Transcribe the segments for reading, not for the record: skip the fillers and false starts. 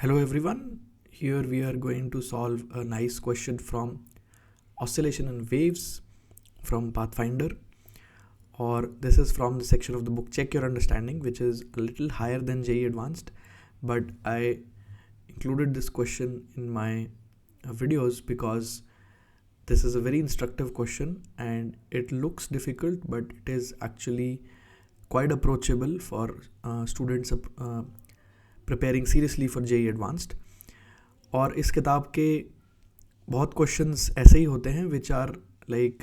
Hello everyone, here we are going to solve a nice question from Oscillation and Waves from Pathfinder, or this is from the section of the book Check Your Understanding, which is a little higher than JEE Advanced, but I included this question in my videos because this is a very instructive question and it looks difficult, but it is actually quite approachable for students preparing seriously for JEE advanced. और इस किताब के बहुत questions ऐसे ही होते हैं which are like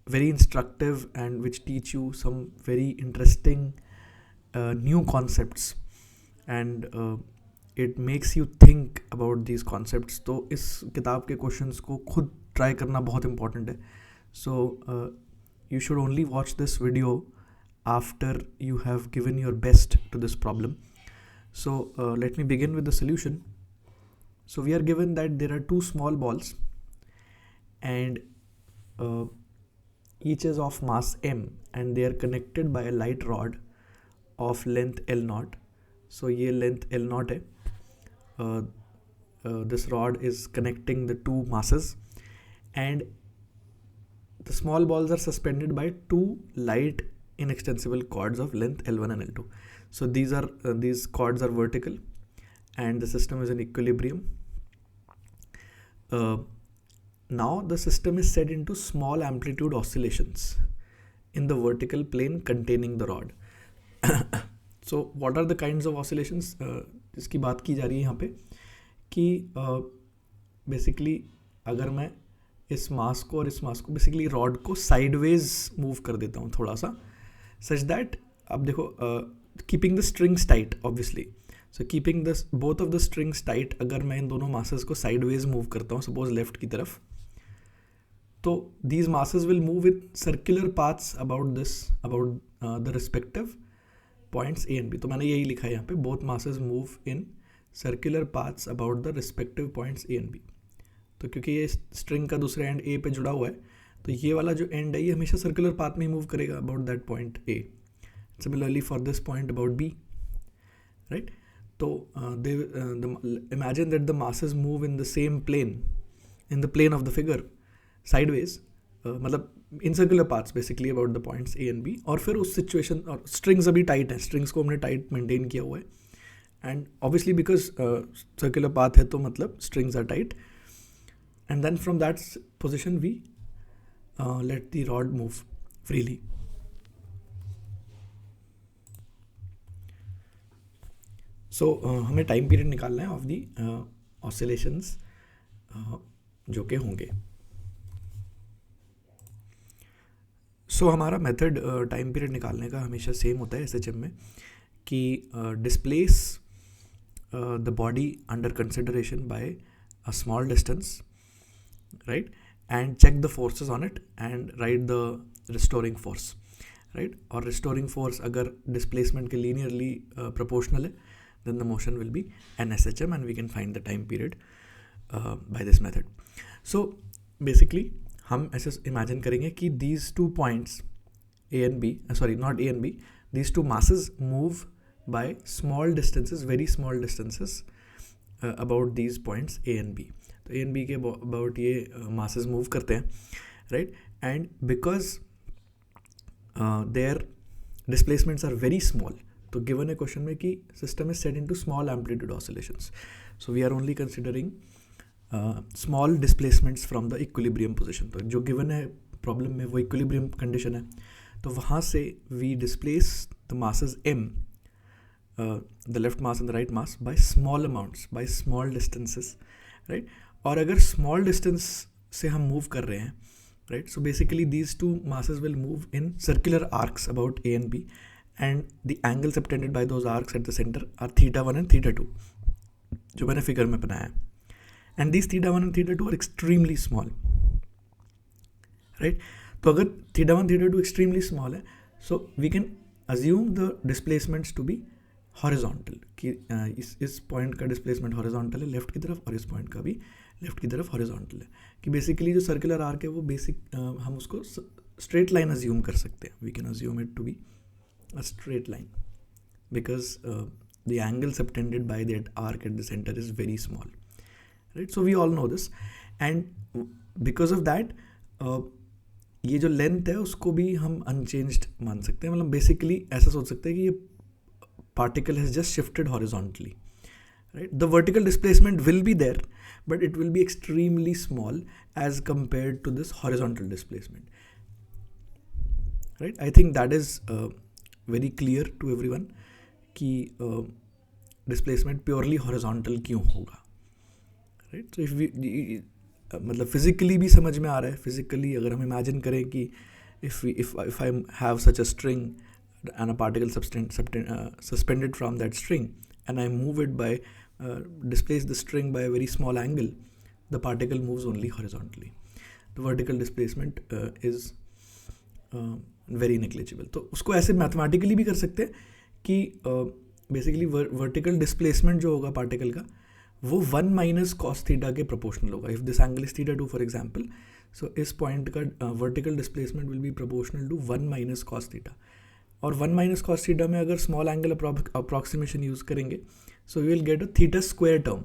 very instructive and which teach you some very interesting new concepts and it makes you think about these concepts. तो इस किताब के क्वेश्चंस को खुद ट्राई करना बहुत इम्पॉर्टेंट है. सो you should only watch this video after you have given your best to this problem. So let me begin with the solution. So we are given that there are two small balls and each is of mass m and they are connected by a light rod of length L naught. So ये length L naught है. This rod is connecting the two masses and the small balls are suspended by two light inextensible cords of length L1 and L2. So these cords are vertical and the system is in equilibrium. Now the system is set into small amplitude oscillations in the vertical plane containing the rod. So what are the kinds of oscillations जिसकी बात की जा रही है यहाँ पे कि basically अगर मैं इस मास को और इस मास को बेसिकली रॉड को साइडवेज मूव कर देता हूँ थोड़ा सा, सच दैट अब देखो keeping the strings tight obviously. So keeping the both of the strings tight, अगर मैं इन दोनों मासेस को साइडवेज मूव करता हूँ सपोज लेफ्ट की तरफ, तो these masses will move in circular paths about the respective points A and B. तो मैंने यही लिखा है यहाँ पे, both masses move in circular paths about the respective points A and B. तो क्योंकि ये स्ट्रिंग का दूसरा एंड ए पे जुड़ा हुआ है, तो ये वाला जो एंड है ये हमेशा सर्कुलर पाथ में ही मूव करेगा about that point A. Similarly for this point about B, right? So imagine that the masses move in the same plane, in the plane of the figure, sideways, मतलब in circular paths basically about the points A and B. और फिर उस situation और strings अभी tight है, strings को हमने tight maintain किया हुआ है, and obviously because circular path है तो मतलब strings are tight, and then from that position we let the rod move freely. सो हमें टाइम पीरियड निकालना है ऑफ दी ऑसिलेशंस जो कि होंगे. सो हमारा मेथड टाइम पीरियड निकालने का हमेशा सेम होता है एसएचएम में कि displace the body under consideration by a small distance, right, and check the forces on it and write the restoring force, right. और रिस्टोरिंग फोर्स अगर डिस्प्लेसमेंट के लीनियरली प्रोपोर्शनल है, then the motion will be an SHM and we can find the time period by this method. So basically हम ऐसे imagine करेंगे कि these two points A and B, not A and B, these two masses move by small distances, very small distances about these points A and B. तो A and B के about ये masses move करते हैं, right? And because their displacements are very small, तो given है question में कि system is set into small amplitude oscillations, so we are only considering small displacements from the equilibrium position. तो जो given है problem में वो इक्विलिब्रियम कंडीशन है, तो वहाँ से we displace the masses m, the left mass and the right mass, by small amounts, by small distances, right. और अगर स्मॉल डिस्टेंस से हम मूव कर रहे हैं, right, so basically these two masses will move in circular arcs about A and B, and the angles subtended by those arcs at the center are theta 1 and theta 2 जो मैंने figure में बनाया है. and these theta 1 and theta 2 are extremely small, right. तो अगर theta 1 theta 2 extremely small है, so we can assume the displacements to be horizontal, कि इस पॉइंट का डिस्प्लेसमेंट हॉरिजॉन्टल है लेफ्ट की तरफ और इस पॉइंट का भी लेफ्ट की तरफ हॉरिजॉन्टल है, कि बेसिकली जो सर्कुलर आर्क है वो बेसिक हम उसको स्ट्रेट लाइन अज्यूम कर सकते हैं. We can assume it to be a straight line because the angle subtended by that arc at the center is very small, right? So we all know this, and because of that ये जो length है उसको भी हम unchanged मान सकते हैं. मतलब बेसिकली ऐसा सोच सकते हैं कि ये particle has just shifted horizontally, right? The vertical displacement will be there, but it will be extremely small as compared to this horizontal displacement, right? I think that is very clear to everyone कि displacement purely horizontal क्यों होगा, right? So if we मतलब physically भी समझ में आ रहा है. physically अगर हम imagine करें कि if I have such a string and a particle suspended from that string, and I move it by displace the string by a very small angle, the particle moves only horizontally. The vertical displacement is very negligible. तो उसको ऐसे mathematically भी कर सकते हैं कि basically vertical displacement जो होगा पार्टिकल का वो 1 माइनस कॉस थीटा के प्रोपोर्शनल होगा. If this angle is theta 2 for example, so इस पॉइंट का vertical displacement will be proportional to 1 minus cos theta. और 1 माइनस कॉस थीटा में अगर स्मॉल एंगल अप्रॉक्सीमेशन यूज करेंगे, so we will get a theta square term.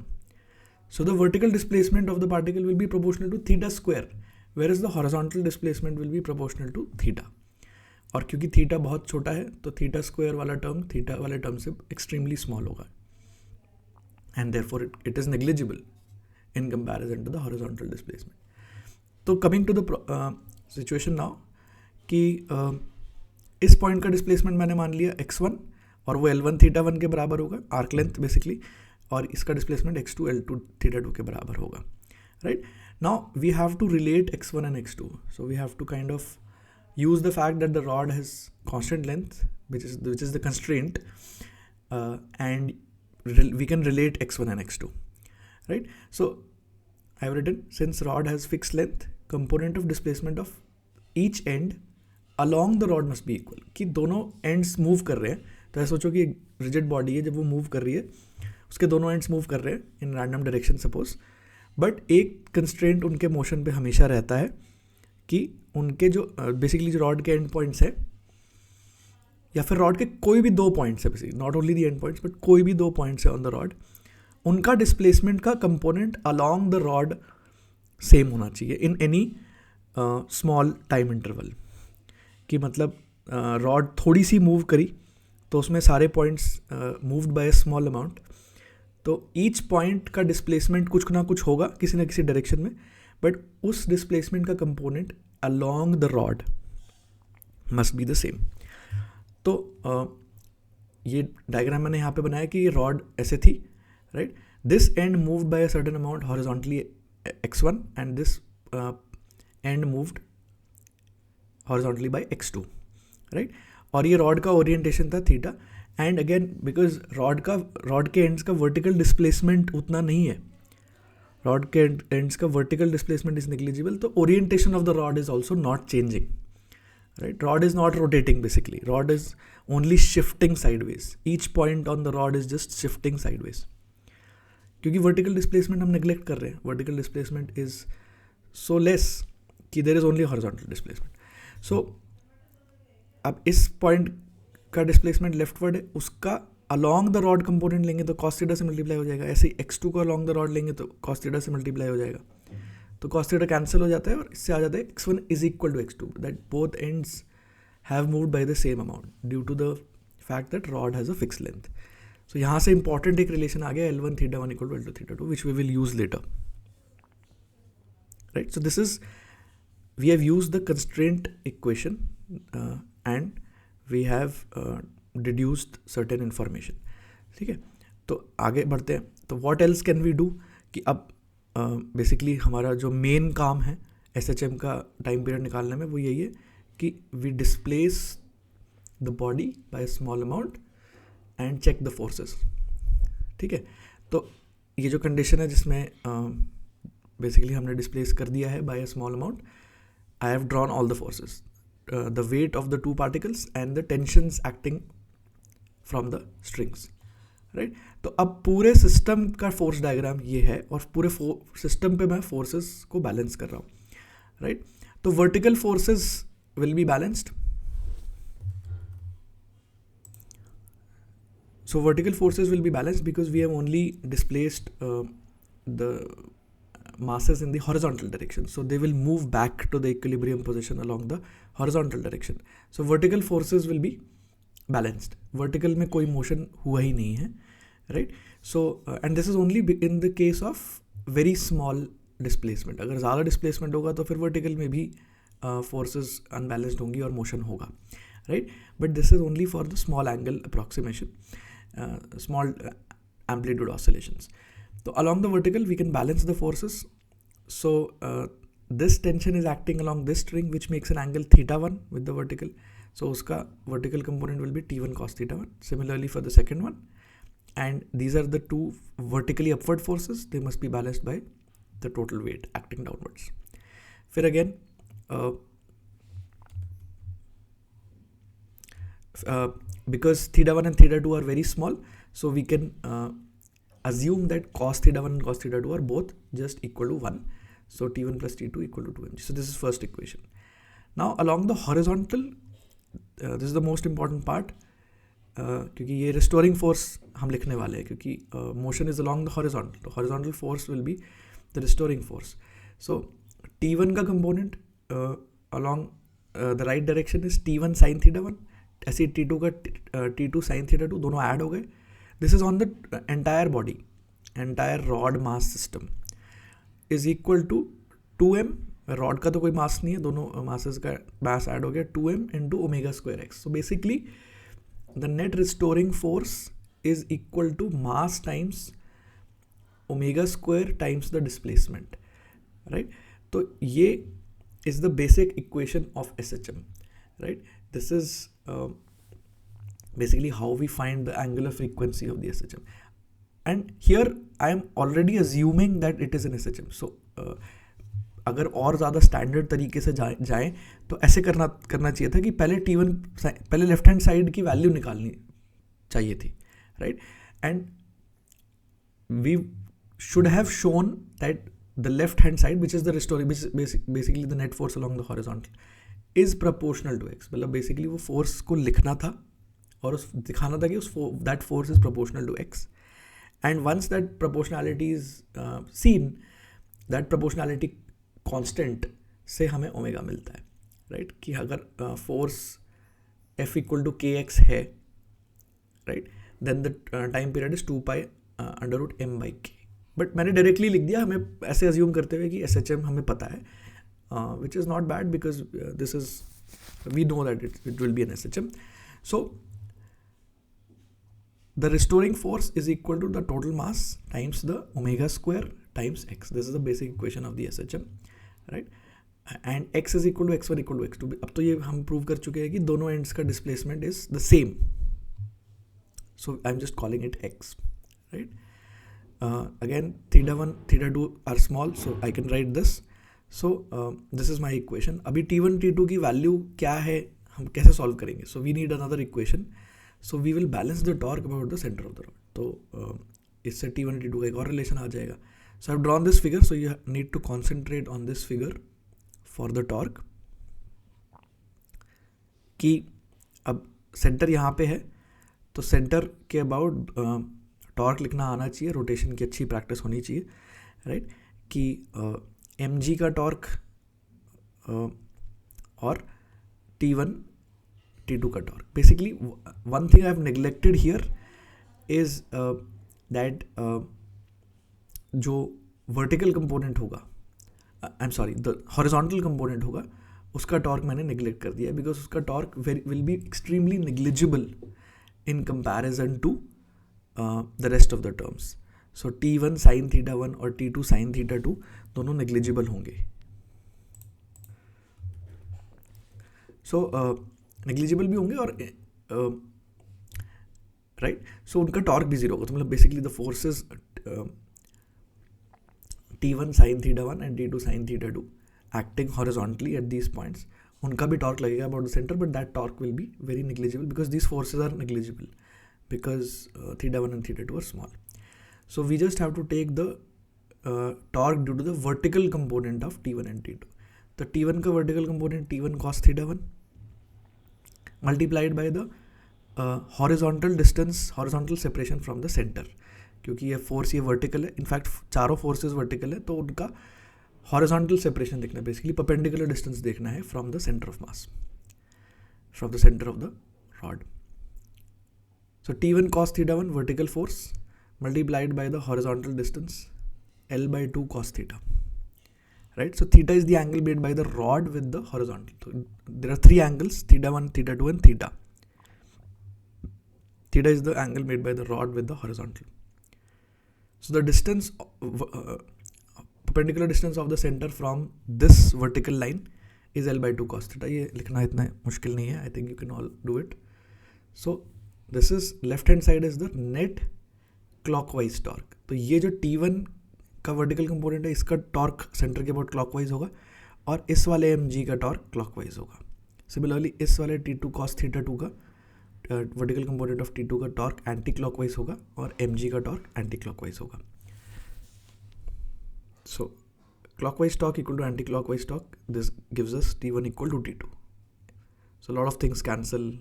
So the vertical displacement of the particle will be proportional to theta square, where is the horizontal displacement will be proportional to theta. और क्योंकि theta बहुत छोटा है तो theta square वाला term theta वाले term से extremely small होगा, and therefore it is negligible in comparison to the horizontal displacement. तो coming to the situation now कि इस पॉइंट का डिस्प्लेसमेंट मैंने मान लिया x1 और वो L1 थीटा 1 के बराबर होगा, आर्क लेंथ बेसिकली, और इसका डिस्प्लेसमेंट x2 L2 थीटा 2 के बराबर होगा, right? Now we have to relate x1 and x2, so we have to kind of use the fact that the rod has constant length, which is the constraint, and we can relate x1 and x2, right? So I have written, since rod has fixed length, component of displacement of each end along the rod must be equal. कि दोनों ends move कर रहे हैं, तो ऐसा सोचो कि rigid body है, जब वो मूव कर रही है उसके दोनों एंड्स मूव कर रहे हैं in random direction suppose, but एक कंस्ट्रेंट उनके मोशन पे हमेशा रहता है कि उनके जो बेसिकली जो रॉड के एंड पॉइंट्स है, या फिर रॉड के कोई भी 2 पॉइंट्स है, basically not only the and points but कोई भी 2 पॉइंट्स है ऑन द रॉड, उनका डिस्प्लेसमेंट का component along the rod same होना चाहिए in any small time interval. कि मतलब रॉड थोड़ी सी मूव करी तो उसमें सारे points moved by a small amount, तो ईच पॉइंट का डिस्प्लेसमेंट कुछ ना कुछ होगा किसी ना किसी डायरेक्शन में, बट उस डिस्प्लेसमेंट का component along the rod must be the same. तो ये डायग्राम मैंने यहाँ पे बनाया कि ये रॉड ऐसे थी, right? This end moved by a certain amount horizontally x1 and this end moved horizontally by x2, right? और ये रॉड का ओरिएंटेशन था theta, and again because rod के एंड्स का वर्टिकल डिस्प्लेसमेंट उतना नहीं है, रॉड के एंड्स का वर्टिकल डिस्प्लेसमेंट इज नेग्लिजिबल, तो orientation of the rod is also not changing, right? Rod is not rotating basically, rod is only shifting sideways, each point on the rod is just shifting sideways, क्योंकि vertical displacement हम neglect कर रहे हैं. Vertical displacement is so less कि there is only horizontal displacement. So अब इस point का displacement leftward है, उसका अलॉन्ग द रॉड कंपोनेंट लेंगे तो कॉस थीटा से मल्टीप्लाई हो जाएगा, ऐसे ही x2 को अलॉन्ग द रॉड लेंगे तो कॉस थीटा से मल्टीप्लाई हो जाएगा, तो कॉस थीटा कैंसिल हो जाता है और इससे आ जाता है x1 is equal to x2, that both ends have moved by the same amount due to the fact that rod has a fix length. So यहाँ से इंपॉर्टेंट एक रिलेशन आ गया L1 theta 1 equal to L2 theta 2 which we will use later, right? So this is we have used the constraint equation and we have deduced certain information. ठीक है, तो आगे बढ़ते हैं. तो what else can we do कि अब basically हमारा जो मेन काम है SHM का टाइम पीरियड निकालने में वो यही है कि we displace the body by a small amount and check the forces. ठीक है, तो ये जो कंडीशन है जिसमें बेसिकली हमने डिस्प्लेस कर दिया है by a small amount, I have drawn all the forces, the weight of the 2 particles and the tensions acting from the strings, right? तो अब पूरे सिस्टम का फोर्स डायग्राम ये है और पूरे सिस्टम पे मैं फोर्सेस को बैलेंस कर रहा हूँ, राइट? तो vertical forces will be balanced. So vertical forces will be balanced because we have only displaced the masses in the horizontal direction, so they will move back to the equilibrium position along the horizontal direction. So vertical forces will be balanced. Vertical में कोई motion हुआ ही नहीं है, right? So and this is only in the case of very small displacement. अगर ज़्यादा displacement होगा तो फिर vertical में भी forces unbalanced होंगी और motion होगा, right? But this is only for the small angle approximation, small amplitude oscillations. So along the vertical we can balance the forces. So this tension is acting along this string which makes an angle θ1 with the vertical. So uska vertical component will be T1 cos θ1. Similarly for the second one, and these are the two vertically upward forces. They must be balanced by the total weight acting downwards. फिर again because θ1 and θ2 are very small, so we can assume that cos θ1 and cos θ2 are both just equal to 1. So T1 plus T2 equal to 2mg. So this is first equation. Now along the horizontal, this is the most important part, क्योंकि ये restoring force हम लिखने वाले हैं, क्योंकि motion is along the horizontal. The horizontal force will be the restoring force. So T1 का component along the right direction is T1 sin θ1. ऐसे T2 का T2 sin θ2 दोनों add हो गए. This is on the entire body, entire rod mass system is equal to 2m. Rod का तो कोई मास नहीं है, दोनों मासेस का मास ऐड हो गया 2m into omega square x. So basically the net restoring force is equal to mass times omega square times the displacement, right? तो ये is the basic equation of SHM, right? This is basically how we find the angular frequency of the SHM. And here I am already assuming that it is an SHM. So अगर और ज़्यादा standard तरीके से जाएं तो ऐसे करना चाहिए था कि पहले लेफ्ट हैंड साइड की वैल्यू निकालनी चाहिए थी, right? And we should have shown that the left hand side which is the restoring, basically the net force along the horizontal is proportional to x. मतलब बेसिकली वो force को लिखना था और दिखाना था कि that force is proportional to x. And once that proportionality is seen, that proportionality constant से हमें ओमेगा मिलता है, राइट? कि अगर force F equal to k x है, right, then the time period is 2 pi under root m by k. But मैंने directly लिख दिया, हमें ऐसे अज्यूम करते हुए कि SHM हमें पता है, which is not bad because this is we know that it will be an SHM. So the restoring force is equal to the total mass times the omega square times x. This is the basic equation of the SHM, right? And x is equal to x1 equal to x2. अब तो ये हम prove कर चुके हैं कि दोनों ends का displacement is the same. So I'm just calling it x, right? Again, θ1, θ2 are small, so I can write this. So this is my equation. अभी T1, T2 की वैल्यू क्या है, हम कैसे सॉल्व करेंगे? So we need another equation. So we will balance the torque about the center of the rod. तो इससे T1 T2 का एक और रिलेशन आ जाएगा. So I've drawn this figure, so you need to concentrate on this figure for the torque. कि अब centre यहाँ पे है, तो सेंटर के अबाउट टॉर्क लिखना आना चाहिए, रोटेशन की अच्छी प्रैक्टिस होनी चाहिए, राइट? कि mg का टॉर्क और T1 T2 का torque. Basically one thing I have neglected here is that जो वर्टिकल कंपोनेंट होगा, I am sorry, the horizontal component होगा, उसका टॉर्क मैंने नेग्लेक्ट कर दिया बिकॉज उसका torque will be extremely negligible in comparison to the rest of the terms. So T1 sin θ1 और T2 sin θ2 दोनों नेग्लिजिबल होंगे. सो नेग्लिजिबल भी होंगे और राइट, सो उनका टॉर्क भी जीरो होगा. तो मतलब basically the forces T1 sin θ1 and T2 sin θ2 acting horizontally at these points, उनका भी टॉर्क लगेगा about the centre, but that torque will be very negligible because these forces are negligible because θ1 and θ2 are small. So we just have to take the torque due to the vertical component of T1 and T2. तो T1 का vertical component T1 cos θ1 multiplied by the horizontal distance, horizontal separation from the centre, क्योंकि ये force ये vertical है, in fact चारों forces vertical है, तो उनका हॉरिजॉन्टल सेपरेशन देखना है, बेसिकली परपेंडिकुलर डिस्टेंस देखना है from the centre of mass, from the centre of the rod. So T1 cos theta 1 vertical force multiplied by the horizontal distance L by 2 cos theta, right? So theta is the angle made by the rod with the horizontal. So there are three angles, theta 1, theta 2 and theta. Theta is the angle made by the rod with the horizontal. So the distance, perpendicular distance of the center from this vertical line is L by 2 cos theta. ये लिखना इतना मुश्किल नहीं है, I think you can all do it. So this is left hand side is the net clockwise torque. तो ये जो T1 का वर्टिकल कंपोनेंट है, इसका टॉर्क सेंटर के अबाउट क्लॉकवाइज होगा, और इस वाले mg का टॉर्क क्लॉकवाइज होगा. सिमिलरली इस वाले T2 cos थीटा 2 का वर्टिकल कंपोनेंट ऑफ T2 का टॉर्क एंटी क्लॉकवाइज होगा, और mg का टॉर्क एंटी क्लॉकवाइज होगा. So clockwise torque equal to anti clockwise torque, this gives us T1 equal to T2. So lot of things cancel,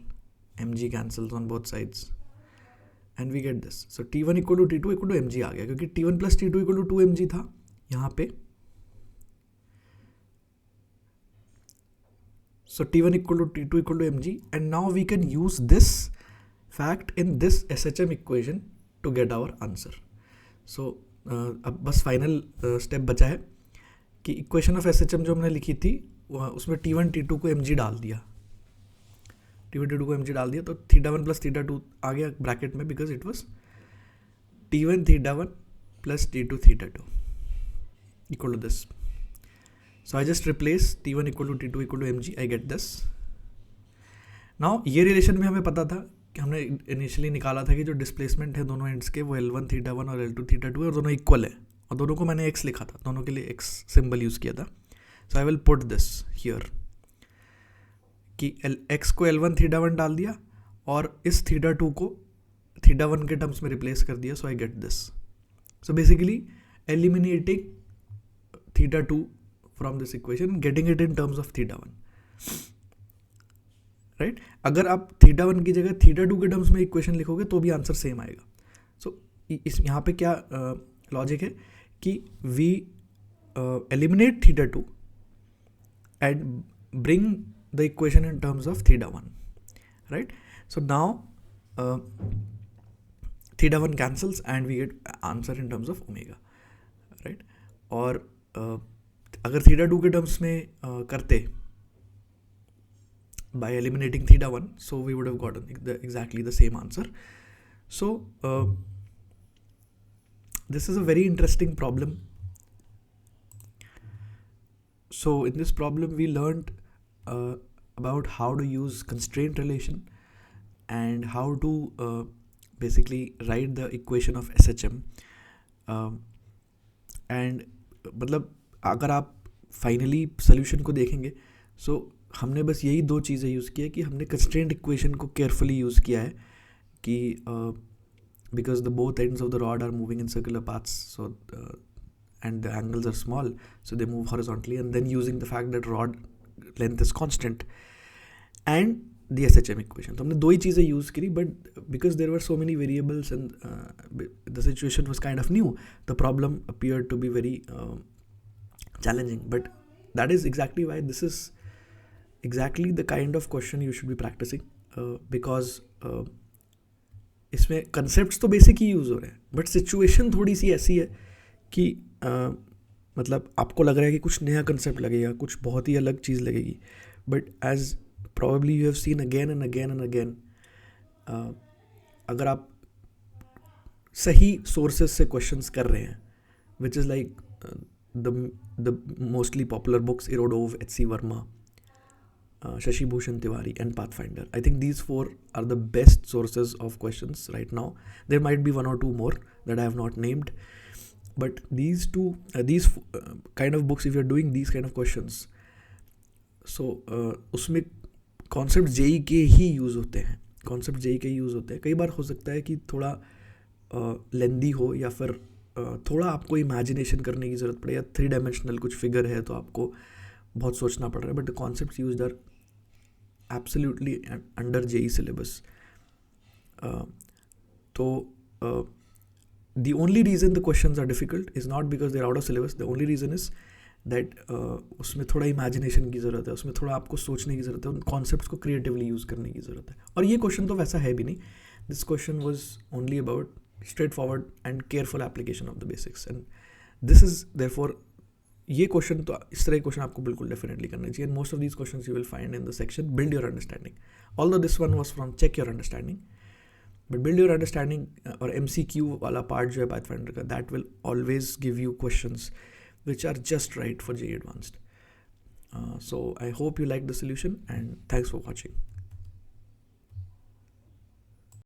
mg cancels on both sides and we get this. So T1 equal to T2 equal to mg आ गया, क्योंकि T1 plus T2 equal to 2mg था यहाँ पे. So T1 equal to T2 equal to mg, and now we can use this fact in this SHM equation to get our answer. So अब बस final step बचा है कि equation of SHM जो हमने लिखी थी उसमें T1 T2 को mg डाल दिया, T1 T2 को mg डाल दिया, तो थीटा 1 प्लस थीटा 2 आ गया ब्रैकेट में, because it was T1 theta 1 plus T2 theta 2 equal to this. So I just replace T1 equal to T2 equal to mg, I get this. Now ये relation में हमें पता था कि हमने initially निकाला था कि जो डिस्प्लेसमेंट है दोनों एंड्स के वो L1 थीटा 1 और L2 थीटा 2 है, और दोनों इक्वल है, और दोनों को मैंने x लिखा था, दोनों के लिए x सिंबल यूज़ किया था. So I will put this here कि x को L1 थीटा 1 डाल दिया, और इस थीटा 2 को थीटा 1 के टर्म्स में रिप्लेस कर दिया. So I get this. So basically eliminating theta 2 from this equation, getting it in terms of theta 1, right. अगर आप थीटा 1 की जगह थीटा 2 के टर्म्स में इक्वेशन लिखोगे तो भी आंसर सेम आएगा. सो इस यहाँ पे क्या लॉजिक है कि we eliminate theta 2 and bring the equation in terms of theta 1, right? So now theta 1 cancels and we get answer in terms of omega, right? और अगर theta 2 के terms में करते by eliminating theta 1, so we would have gotten exactly the same answer. So this is a very interesting problem. So in this problem we learned about how to use constraint relation and how to basically write the equation of SHM. And मतलब अगर आप finally solution को देखेंगे, सो हमने बस यही दो चीज़ें यूज़ की है कि हमने कंस्ट्रेंट इक्वेशन को केयरफुली यूज़ किया है कि because the both ends of the rod are moving in circular paths, so and the angles are small, so they move horizontally, and then using the fact that rod length is constant and the SHM equation. तो हमने दो ही चीज़ें use करी, but because there were so many variables and the situation was kind of new, the problem appeared to be very challenging. But that is exactly why this is exactly the kind of question you should be practicing, because इसमें concepts तो basic ही use हो रहे हैं, but situation थोड़ी सी ऐसी है कि मतलब आपको लग रहा है कि कुछ नया कंसेप्ट लगेगा, कुछ बहुत ही अलग चीज़ लगेगी, but as probably you have seen again and again and again, अगर आप सही सोर्सेज से क्वेश्चंस कर रहे हैं, which is like the mostly popular books Irodov, H.C. Verma, Shashi Bhushan Tiwari and Pathfinder. I think these four are the best sources of questions right now. There might be one or two more that I have not named. But these two, kind of books, if you're doing these kind of questions, so उसमें concept JEE के ही use होते हैं, कई बार हो सकता है कि थोड़ा लेंदी हो, या फिर थोड़ा आपको इमेजिनेशन करने की ज़रूरत पड़े, या 3 डायमेंशनल कुछ फिगर है तो आपको बहुत सोचना पड़ रहा है, but the concepts used are absolutely under JEE syllabus. तो the only reason the questions are difficult is not because they're out of syllabus. The only reason is that उसमें थोड़ा इमेजिनेशन की ज़रूरत है, उसमें थोड़ा आपको सोचने की ज़रूरत है, उन कॉन्सेप्ट्स को क्रिएटिवली यूज़ करने की ज़रूरत है. और ये क्वेश्चन तो वैसा है भी नहीं. This question was only about straight forward and careful application of the basics. And this is therefore, ये क्वेश्चन तो इस तरह के क्वेश्चन आपको बिल्कुल डेफिनेटली करना चाहिए. And most of these questions you will find in the section build your understanding. Although this one was from check your understanding, but build your understanding और MCQ वाला पार्ट जो है पाथफाइंडर का, that will always give you questions which are just right for JEE Advanced. So I hope you like the solution, and thanks for watching.